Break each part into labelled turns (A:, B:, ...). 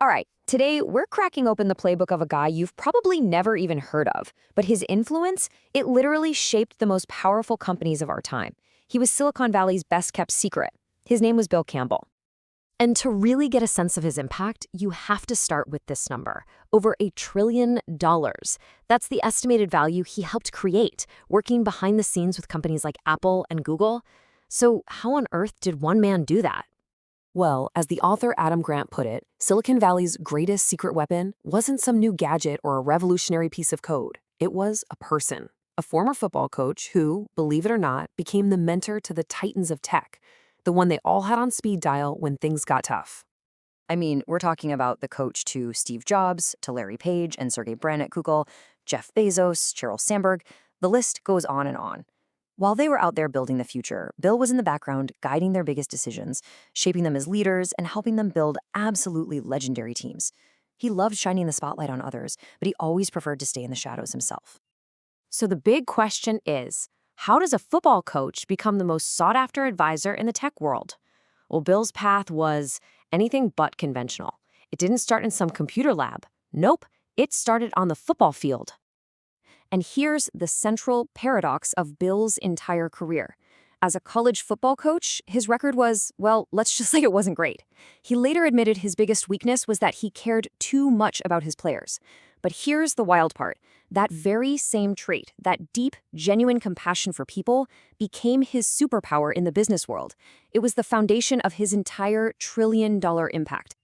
A: All right, today we're cracking open the playbook of a guy you've probably never even heard of, but his influence, it literally shaped the most powerful companies of our time. He was Silicon Valley's best-kept secret. His name was Bill Campbell.
B: And to really get a sense of his impact, you have to start with this number, over $1 trillion. That's the estimated value he helped create, working behind the scenes with companies like Apple and Google. So how on earth did one man do that?
C: Well, as the author Adam Grant put it, Silicon Valley's greatest secret weapon wasn't some new gadget or a revolutionary piece of code. It was a person, a former football coach who, believe it or not, became the mentor to the titans of tech, the one they all had on speed dial when things got tough.
A: I mean, we're talking about the coach to Steve Jobs, to Larry Page and Sergey Brin at Google, Jeff Bezos, Sheryl Sandberg. The list goes on and on. While they were out there building the future, Bill was in the background guiding their biggest decisions, shaping them as leaders, and helping them build absolutely legendary teams. He loved shining the spotlight on others, but he always preferred to stay in the shadows himself.
B: So the big question is, how does a football coach become the most sought-after advisor in the tech world? Well, Bill's path was anything but conventional. It didn't start in some computer lab. Nope, it started on the football field. And here's the central paradox of Bill's entire career. As a college football coach, his record was, well, let's just say it wasn't great. He later admitted his biggest weakness was that he cared too much about his players. But here's the wild part. That very same trait, that deep, genuine compassion for people, became his superpower in the business world. It was the foundation of his entire $1 trillion impact.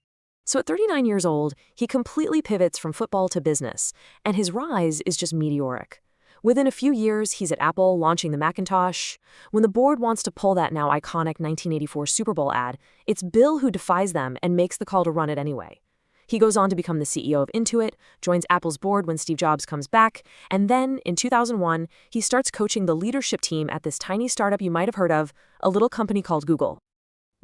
C: So at 39 years old, he completely pivots from football to business, and his rise is just meteoric. Within a few years, he's at Apple launching the Macintosh. When the board wants to pull that now iconic 1984 Super Bowl ad, it's Bill who defies them and makes the call to run it anyway. He goes on to become the CEO of Intuit, joins Apple's board when Steve Jobs comes back, and then, in 2001, he starts coaching the leadership team at this tiny startup you might have heard of, a little company called Google.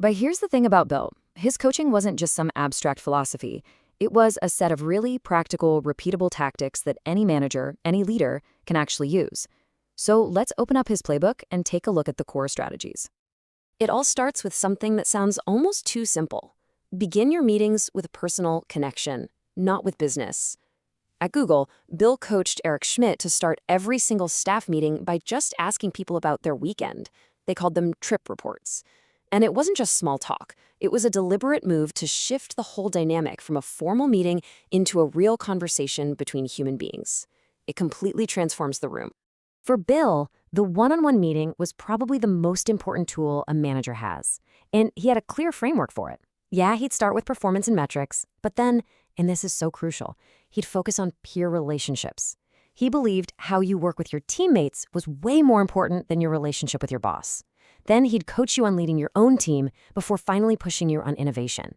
A: But here's the thing about Bill. His coaching wasn't just some abstract philosophy. It was a set of really practical, repeatable tactics that any manager, any leader, can actually use. So let's open up his playbook and take a look at the core strategies.
B: It all starts with something that sounds almost too simple. Begin your meetings with a personal connection, not with business. At Google, Bill coached Eric Schmidt to start every single staff meeting by just asking people about their weekend. They called them trip reports. And it wasn't just small talk. It was a deliberate move to shift the whole dynamic from a formal meeting into a real conversation between human beings. It completely transforms the room. For Bill, the one-on-one meeting was probably the most important tool a manager has. And he had a clear framework for it. Yeah, he'd start with performance and metrics, but then, and this is so crucial, he'd focus on peer relationships. He believed how you work with your teammates was way more important than your relationship with your boss. Then he'd coach you on leading your own team before finally pushing you on innovation.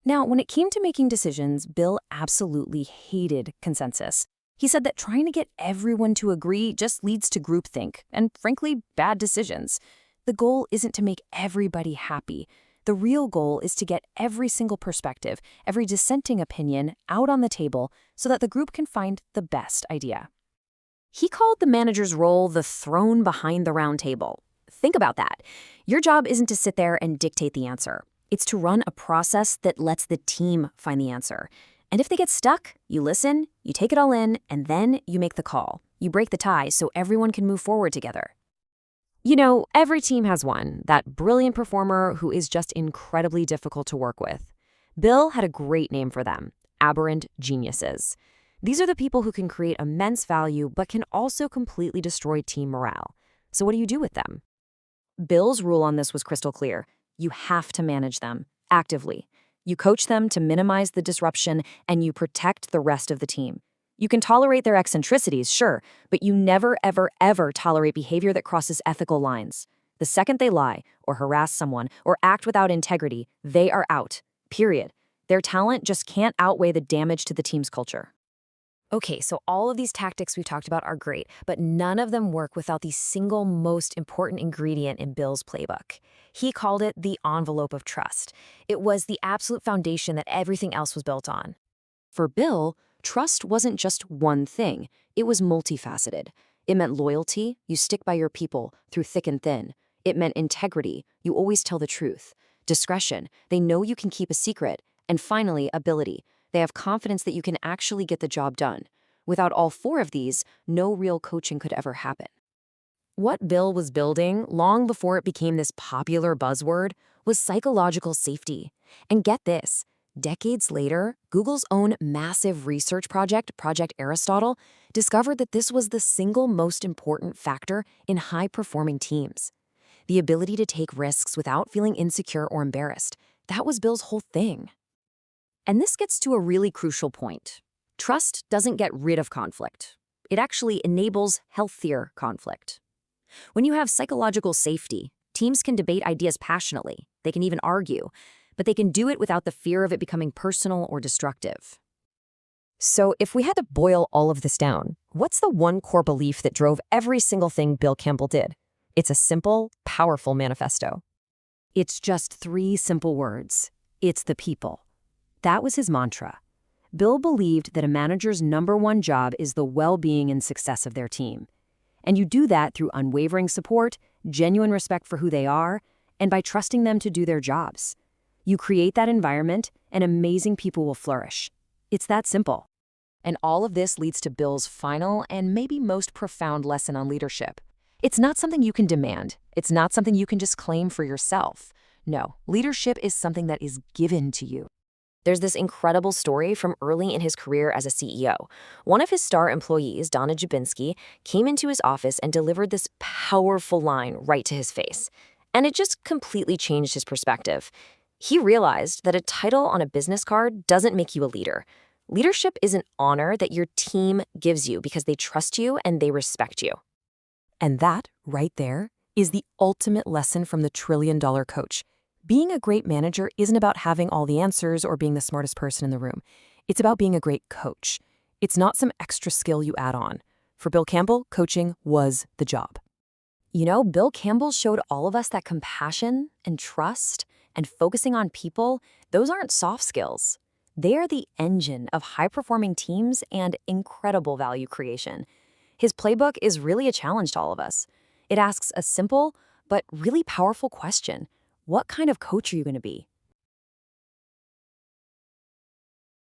B: Now, when it came to making decisions, Bill absolutely hated consensus. He said that trying to get everyone to agree just leads to groupthink and, frankly, bad decisions. The goal isn't to make everybody happy. The real goal is to get every single perspective, every dissenting opinion out on the table so that the group can find the best idea. He called the manager's role the throne behind the round table. Think about that. Your job isn't to sit there and dictate the answer. It's to run a process that lets the team find the answer. And if they get stuck, you listen, you take it all in, and then you make the call. You break the tie so everyone can move forward together. You know, every team has one, that brilliant performer who is just incredibly difficult to work with. Bill had a great name for them, aberrant geniuses. These are the people who can create immense value but can also completely destroy team morale. So what do you do with them? Bill's rule on this was crystal clear. You have to manage them actively. You coach them to minimize the disruption, and you protect the rest of the team. You can tolerate their eccentricities, sure, but you never, ever, ever tolerate behavior that crosses ethical lines. The second they lie, or harass someone, or act without integrity, they are out. Period. Their talent just can't outweigh the damage to the team's culture. Okay, so all of these tactics we've talked about are great, but none of them work without the single most important ingredient in Bill's playbook. He called it the envelope of trust. It was the absolute foundation that everything else was built on. For Bill, trust wasn't just one thing. It was multifaceted. It meant loyalty. You stick by your people through thick and thin. It meant integrity. You always tell the truth. Discretion. They know you can keep a secret.
A: And finally, ability. They have confidence that you can actually get the job done. Without all four of these, no real coaching could ever happen.
B: What Bill was building, long before it became this popular buzzword, was psychological safety. And get this, decades later, Google's own massive research project, Project Aristotle, discovered that this was the single most important factor in high-performing teams. The ability to take risks without feeling insecure or embarrassed. That was Bill's whole thing. And this gets to a really crucial point. Trust doesn't get rid of conflict. It actually enables healthier conflict. When you have psychological safety, teams can debate ideas passionately. They can even argue, but they can do it without the fear of it becoming personal or destructive. So if we had to boil all of this down, what's the one core belief that drove every single thing Bill Campbell did? It's a simple, powerful manifesto. It's just 3 simple words. It's the people. That was his mantra. Bill believed that a manager's #1 job is the well-being and success of their team. And you do that through unwavering support, genuine respect for who they are, and by trusting them to do their jobs. You create that environment, and amazing people will flourish. It's that simple. And all of this leads to Bill's final and maybe most profound lesson on leadership. It's not something you can demand. It's not something you can just claim for yourself. No, leadership is something that is given to you. There's this incredible story from early in his career as a CEO. One of his star employees, Donna Jabinski, came into his office and delivered this powerful line right to his face. And it just completely changed his perspective. He realized that a title on a business card doesn't make you a leader. Leadership is an honor that your team gives you because they trust you and they respect you.
C: And that, right there, is the ultimate lesson from the $1 trillion coach. Being a great manager isn't about having all the answers or being the smartest person in the room. It's about being a great coach. It's not some extra skill you add on. For Bill Campbell, coaching was the job.
B: You know, Bill Campbell showed all of us that compassion and trust and focusing on people, those aren't soft skills. They are the engine of high-performing teams and incredible value creation. His playbook is really a challenge to all of us. It asks a simple but really powerful question. What kind of coach are you going to be?